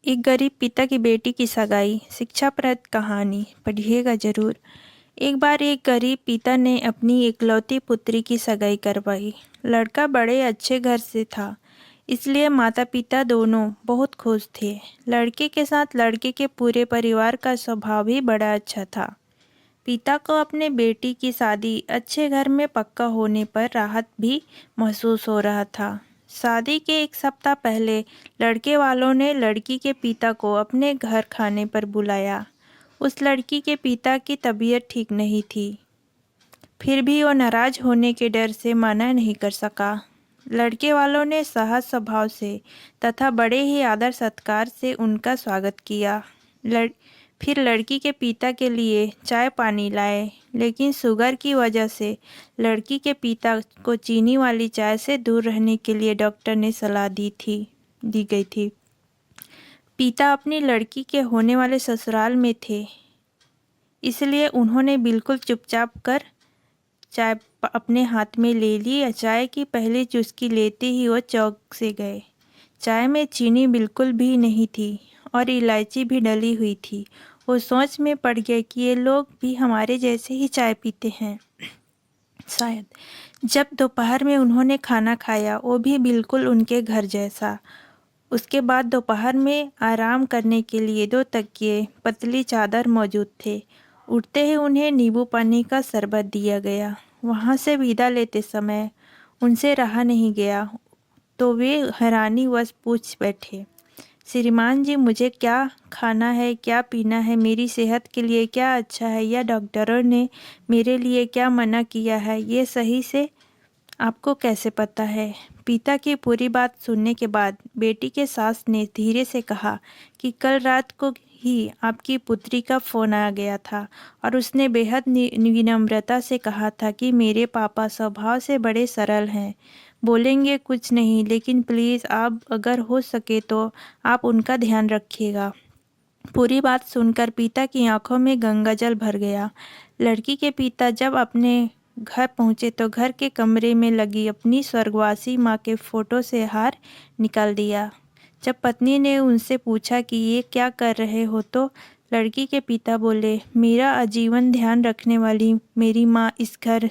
एक गरीब पिता की बेटी की सगाई। शिक्षाप्रद कहानी पढ़िएगा जरूर। एक बार एक गरीब पिता ने अपनी इकलौती पुत्री की सगाई करवाई। लड़का बड़े अच्छे घर से था, इसलिए माता पिता दोनों बहुत खुश थे। लड़के के साथ लड़के के पूरे परिवार का स्वभाव भी बड़ा अच्छा था। पिता को अपने बेटी की शादी अच्छे घर में पक्का होने पर राहत भी महसूस हो रहा था। शादी के एक सप्ताह पहले लड़के वालों ने लड़की के पिता को अपने घर खाने पर बुलाया। उस लड़की के पिता की तबीयत ठीक नहीं थी, फिर भी वो नाराज होने के डर से मना नहीं कर सका। लड़के वालों ने सहज स्वभाव से तथा बड़े ही आदर सत्कार से उनका स्वागत किया। फिर लड़की के पिता के लिए चाय पानी लाए, लेकिन शुगर की वजह से लड़की के पिता को चीनी वाली चाय से दूर रहने के लिए डॉक्टर ने सलाह दी गई थी। पिता अपनी लड़की के होने वाले ससुराल में थे, इसलिए उन्होंने बिल्कुल चुपचाप कर चाय अपने हाथ में ले ली। चाय की पहली चुस्की लेते ही वो चौंक से गए। चाय में चीनी बिल्कुल भी नहीं थी और इलायची भी डली हुई थी। वो सोच में पड़ गए कि ये लोग भी हमारे जैसे ही चाय पीते हैं शायद। जब दोपहर में उन्होंने खाना खाया, वो भी बिल्कुल उनके घर जैसा। उसके बाद दोपहर में आराम करने के लिए 2 तकिए, पतली चादर मौजूद थे। उठते ही उन्हें नींबू पानी का शरबत दिया गया। वहाँ से विदा लेते समय उनसे रहा नहीं गया, तो वे हैरानीवश पूछ बैठे, श्रीमान जी, मुझे क्या खाना है, क्या पीना है, मेरी सेहत के लिए क्या अच्छा है, या डॉक्टरों ने मेरे लिए क्या मना किया है, ये सही से आपको कैसे पता है? पिता की पूरी बात सुनने के बाद बेटी के सास ने धीरे से कहा कि कल रात को ही आपकी पुत्री का फ़ोन आ गया था और उसने बेहद विनम्रता से कहा था कि मेरे पापा स्वभाव से बड़े सरल हैं, बोलेंगे कुछ नहीं, लेकिन प्लीज़ आप अगर हो सके तो आप उनका ध्यान रखिएगा। पूरी बात सुनकर पिता की आंखों में गंगाजल भर गया। लड़की के पिता जब अपने घर पहुंचे तो घर के कमरे में लगी अपनी स्वर्गवासी माँ के फोटो से हार निकाल दिया। जब पत्नी ने उनसे पूछा कि ये क्या कर रहे हो, तो लड़की के पिता बोले, मेरा आजीवन ध्यान रखने वाली मेरी माँ इस घर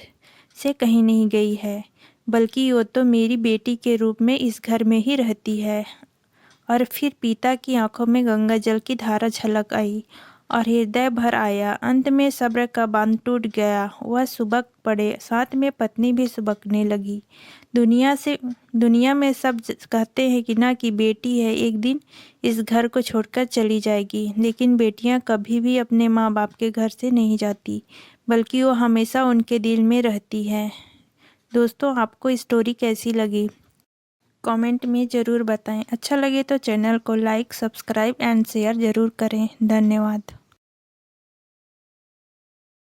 से कहीं नहीं गई है, बल्कि वो तो मेरी बेटी के रूप में इस घर में ही रहती है। और फिर पिता की आंखों में गंगा जल की धारा छलक आई और हृदय भर आया। अंत में सब्र का बांध टूट गया। वह सुबक पड़े, साथ में पत्नी भी सुबकने लगी। दुनिया में सब कहते हैं कि ना कि बेटी है एक दिन इस घर को छोड़कर चली जाएगी, लेकिन बेटियां कभी भी अपने माँ बाप के घर से नहीं जाती, बल्कि वो हमेशा उनके दिल में रहती है। दोस्तों, आपको स्टोरी कैसी लगी कमेंट में ज़रूर बताएं। अच्छा लगे तो चैनल को लाइक, सब्सक्राइब एंड शेयर ज़रूर करें। धन्यवाद।